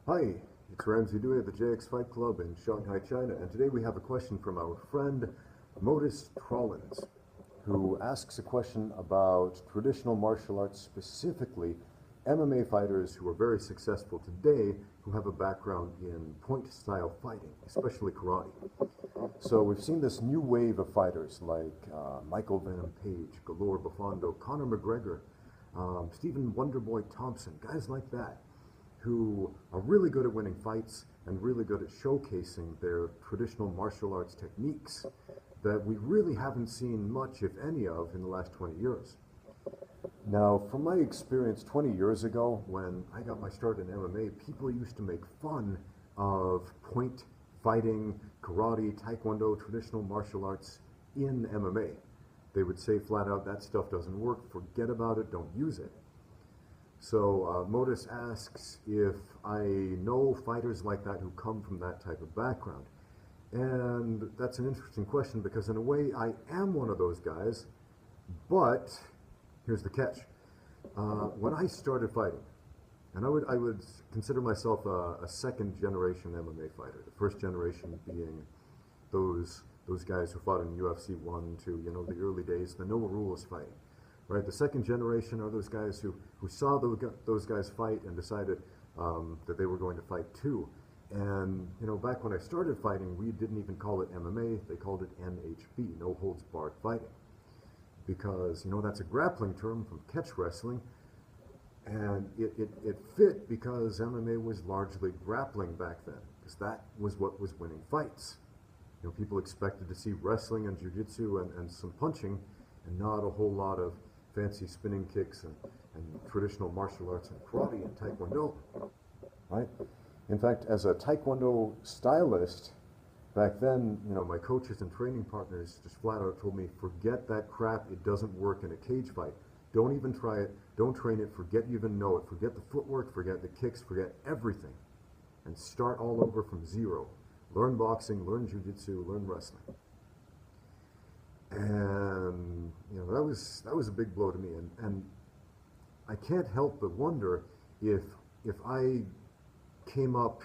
Hi, it's Ramsey Dewey at the JX Fight Club in Shanghai, China, and today we have a question from our friend Modus Trollins, who asks a question about traditional martial arts, specifically MMA fighters who are very successful today who have a background in point-style fighting, especially karate. So we've seen this new wave of fighters like Michael Venom Page, Galore Bufando, Conor McGregor, Stephen Wonderboy Thompson, guys like that, who are really good at winning fights and really good at showcasing their traditional martial arts techniques that we really haven't seen much, if any, of in the last 20 years. Now, from my experience 20 years ago, when I got my start in MMA, people used to make fun of point fighting, karate, taekwondo, traditional martial arts in MMA. They would say flat out, that stuff doesn't work, forget about it, don't use it. So Modus asks if I know fighters like that who come from that type of background. And that's an interesting question because in a way I am one of those guys, but here's the catch. When I started fighting, and I would consider myself a second generation MMA fighter, the first generation being those guys who fought in UFC 1, 2, the early days, the no rules fighting. Right, the second generation are those guys who saw those guys fight and decided that they were going to fight too. And back when I started fighting, we didn't even call it MMA; they called it NHB, no holds barred fighting, because that's a grappling term from catch wrestling, and it fit because MMA was largely grappling back then, because that was what was winning fights. People expected to see wrestling and jiu-jitsu and some punching, and not a whole lot of fancy spinning kicks and traditional martial arts and karate and taekwondo, right? In fact, as a taekwondo stylist, back then, my coaches and training partners just flat out told me, forget that crap, it doesn't work in a cage fight. Don't even try it, don't train it, forget you even know it, forget the footwork, forget the kicks, forget everything, and start all over from zero. Learn boxing, learn jiu-jitsu, learn wrestling. And that was a big blow to me, and I can't help but wonder if I came up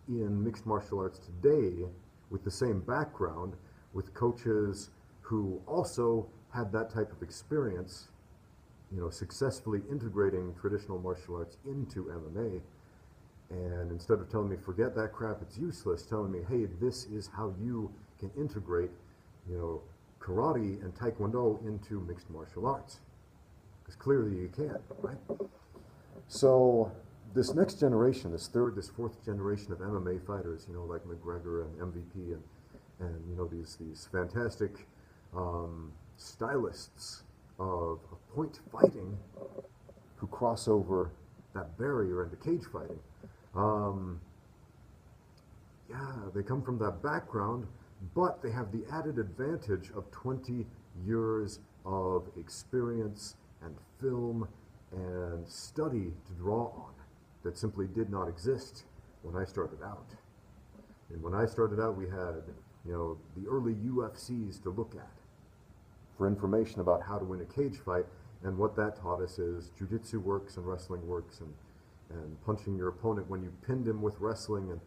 in mixed martial arts today with the same background, with coaches who also had that type of experience, successfully integrating traditional martial arts into MMA, and instead of telling me forget that crap, it's useless, telling me, hey, this is how you can integrate karate and taekwondo into mixed martial arts, because clearly you can, right? So this next generation, this fourth generation of MMA fighters, like McGregor and MVP and these fantastic stylists of point fighting who cross over that barrier into cage fighting. Yeah, they come from that background, but they have the added advantage of 20 years of experience and film and study to draw on that simply did not exist when I started out. And when I started out, we had, the early UFCs to look at for information about how to win a cage fight, and what that taught us is jiu-jitsu works and wrestling works, and punching your opponent when you pinned him with wrestling and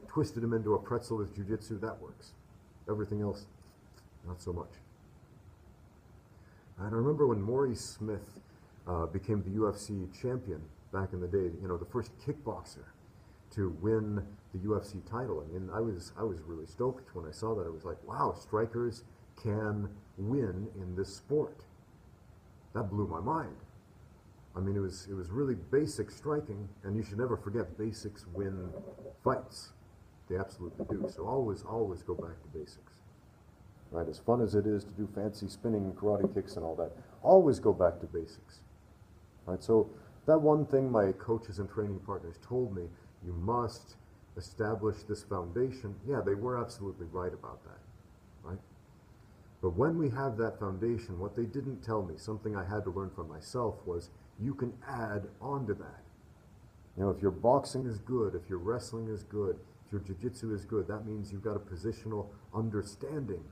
twisted him into a pretzel with jiu-jitsu, that works. Everything else, not so much. And I remember when Maurice Smith became the UFC champion back in the day, the first kickboxer to win the UFC title. I mean, I was really stoked when I saw that. I was like, wow, strikers can win in this sport. That blew my mind. I mean, it was really basic striking, and you should never forget basics win fights. They absolutely do. So always go back to basics. Right? As fun as it is to do fancy spinning karate kicks and all that, always go back to basics. Right? So that one thing my coaches and training partners told me, you must establish this foundation. Yeah, they were absolutely right about that. Right? But when we have that foundation, what they didn't tell me, something I had to learn from myself, was you can add on to that. If your boxing is good, if your wrestling is good, if your jiu-jitsu is good, that means you've got a positional understanding.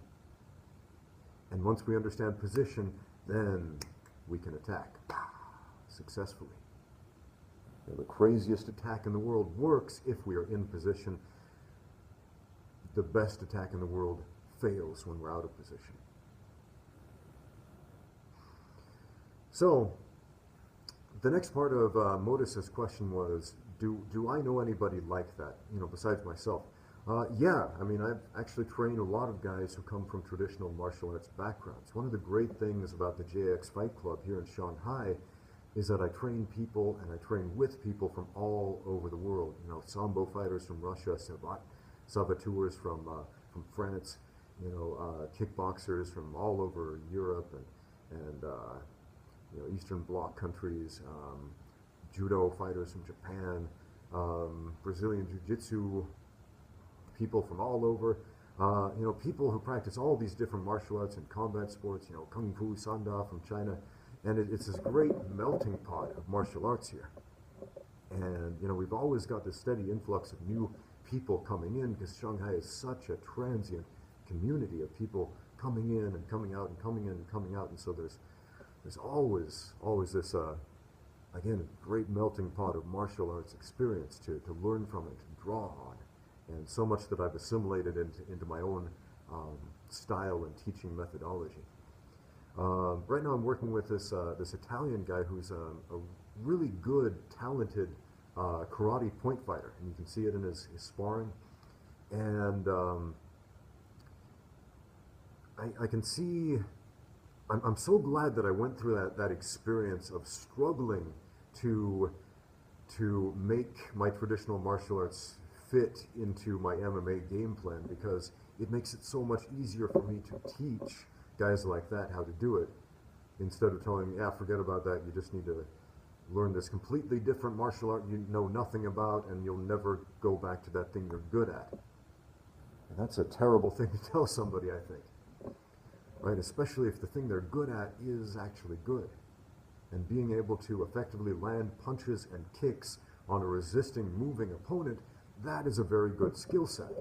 And once we understand position, then we can attack successfully. The craziest attack in the world works if we are in position. The best attack in the world fails when we're out of position. So, the next part of Modus's question was, do I know anybody like that, besides myself? Yeah, I mean, I've actually trained a lot of guys who come from traditional martial arts backgrounds. One of the great things about the JX Fight Club here in Shanghai is that I train people and I train with people from all over the world. Sambo fighters from Russia, saboteur from France, kickboxers from all over Europe and Eastern Bloc countries, judo fighters from Japan, Brazilian Jiu-Jitsu people from all over, people who practice all these different martial arts and combat sports, Kung Fu, Sanda from China, and it's this great melting pot of martial arts here. And, we've always got this steady influx of new people coming in because Shanghai is such a transient community of people coming in and coming out and coming in and coming out, and so there's always this, again, a great melting pot of martial arts experience to learn from and to draw on. And so much that I've assimilated into my own style and teaching methodology. Right now I'm working with this Italian guy who's a really good, talented karate point fighter, and you can see it in his sparring. And I can see, I'm so glad that I went through that experience of struggling to make my traditional martial arts fit into my MMA game plan, because it makes it so much easier for me to teach guys like that how to do it, instead of telling me, forget about that, you just need to learn this completely different martial art you know nothing about, and you'll never go back to that thing you're good at. And that's a terrible thing to tell somebody, I think. Right? Especially if the thing they're good at is actually good. And being able to effectively land punches and kicks on a resisting, moving opponent, that is a very good skill set.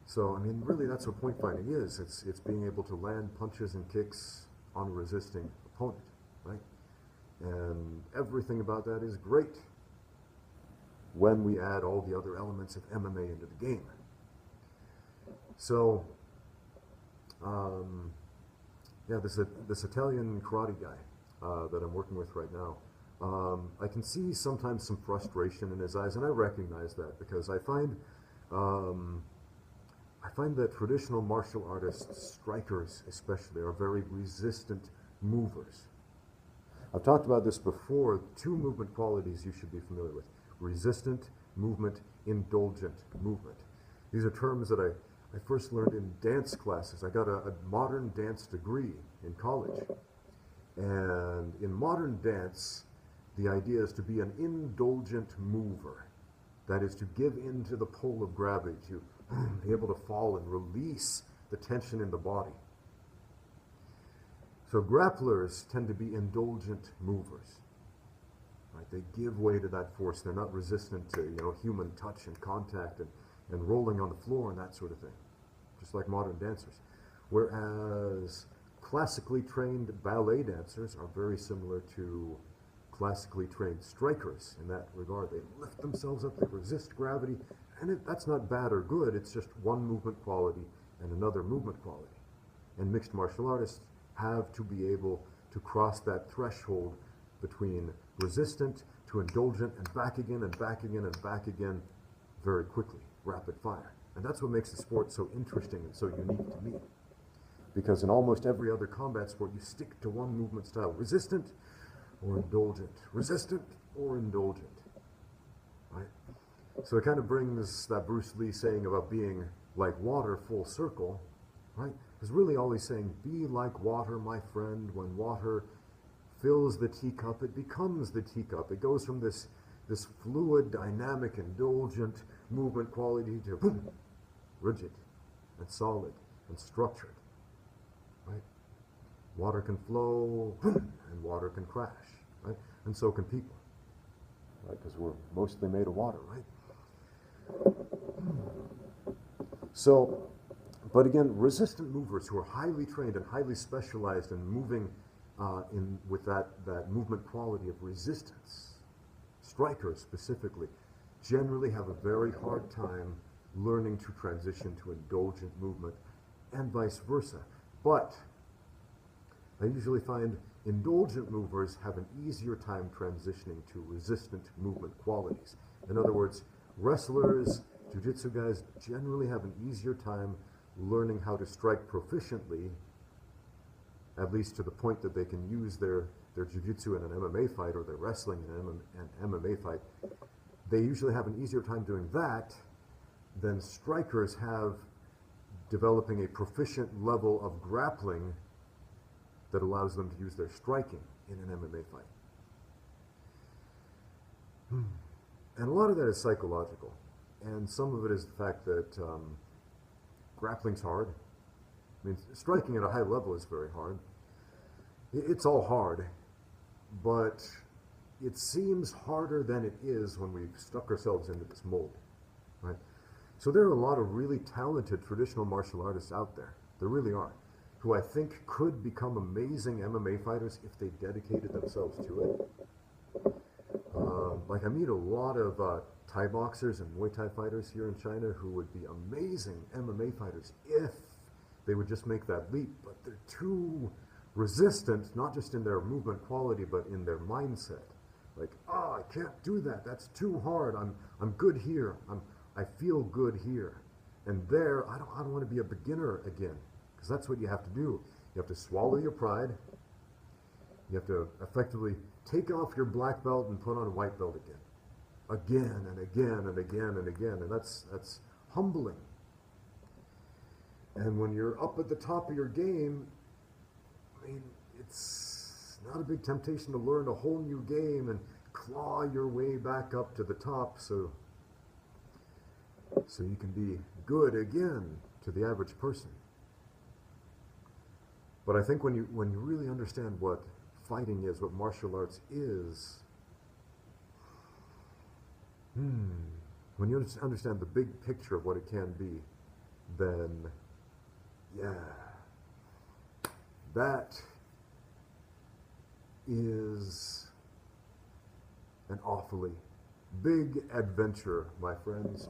So, I mean, really that's what point fighting is. It's being able to land punches and kicks on a resisting opponent, right? And everything about that is great when we add all the other elements of MMA into the game. So, yeah, this Italian karate guy that I'm working with right now, I can see sometimes some frustration in his eyes, and I recognize that, because I find that traditional martial artists, strikers especially, are very resistant movers. I've talked about this before, 2 movement qualities you should be familiar with: resistant movement, indulgent movement. These are terms that I first learned in dance classes. I got a modern dance degree in college. And in modern dance, the idea is to be an indulgent mover. That is, to give in to the pull of gravity, to be able to fall and release the tension in the body. So grapplers tend to be indulgent movers. Right? They give way to that force. They're not resistant to human touch and contact and rolling on the floor and that sort of thing, just like modern dancers. Whereas classically trained ballet dancers are very similar to classically trained strikers in that regard. They lift themselves up, they resist gravity, and that's not bad or good, it's just one movement quality and another movement quality. And mixed martial artists have to be able to cross that threshold between resistant to indulgent and back again and back again and back again very quickly, rapid fire. And that's what makes the sport so interesting and so unique to me. Because in almost every other combat sport, you stick to one movement style: resistant or indulgent, resistant or indulgent, right? So it kind of brings that Bruce Lee saying about being like water full circle, right? Because really all he's saying, be like water, my friend. When water fills the teacup, it becomes the teacup. It goes from this fluid, dynamic, indulgent movement quality to boom, rigid and solid and structured, right? Water can flow, and water can crash, right? And so can people, right? Because we're mostly made of water, right? So, but again, resistant movers who are highly trained and highly specialized in moving with that movement quality of resistance. Strikers specifically generally have a very hard time learning to transition to indulgent movement and vice versa. But I usually find indulgent movers have an easier time transitioning to resistant movement qualities. In other words, wrestlers, jiu-jitsu guys generally have an easier time learning how to strike proficiently, at least to the point that they can use their jiu-jitsu in an MMA fight or their wrestling in an MMA fight. They usually have an easier time doing that than strikers have developing a proficient level of grappling that allows them to use their striking in an MMA fight. And a lot of that is psychological. And some of it is the fact that grappling's hard. I mean, striking at a high level is very hard. It's all hard, but it seems harder than it is when we've stuck ourselves into this mold, right? So there are a lot of really talented traditional martial artists out there. There really are, who I think could become amazing MMA fighters if they dedicated themselves to it. Like I meet a lot of Thai boxers and Muay Thai fighters here in China who would be amazing MMA fighters if they would just make that leap, but they're too resistant, not just in their movement quality, but in their mindset. Like, oh, I can't do that. That's too hard. I'm good here. I feel good here. And there, I don't want to be a beginner again, because that's what you have to do. You have to swallow your pride. You have to effectively take off your black belt and put on a white belt again and again and again and again. And that's humbling. And when you're up at the top of your game, I mean, it's not a big temptation to learn a whole new game and claw your way back up to the top so you can be good again to the average person. But I think when you really understand what fighting is, what martial arts is, when you understand the big picture of what it can be, then yeah, that is an awfully big adventure, my friends.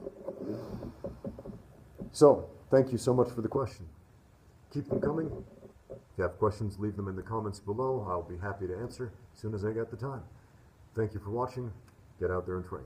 So, thank you so much for the question. Keep them coming. If you have questions, leave them in the comments below. I'll be happy to answer as soon as I get the time. Thank you for watching. Get out there and train.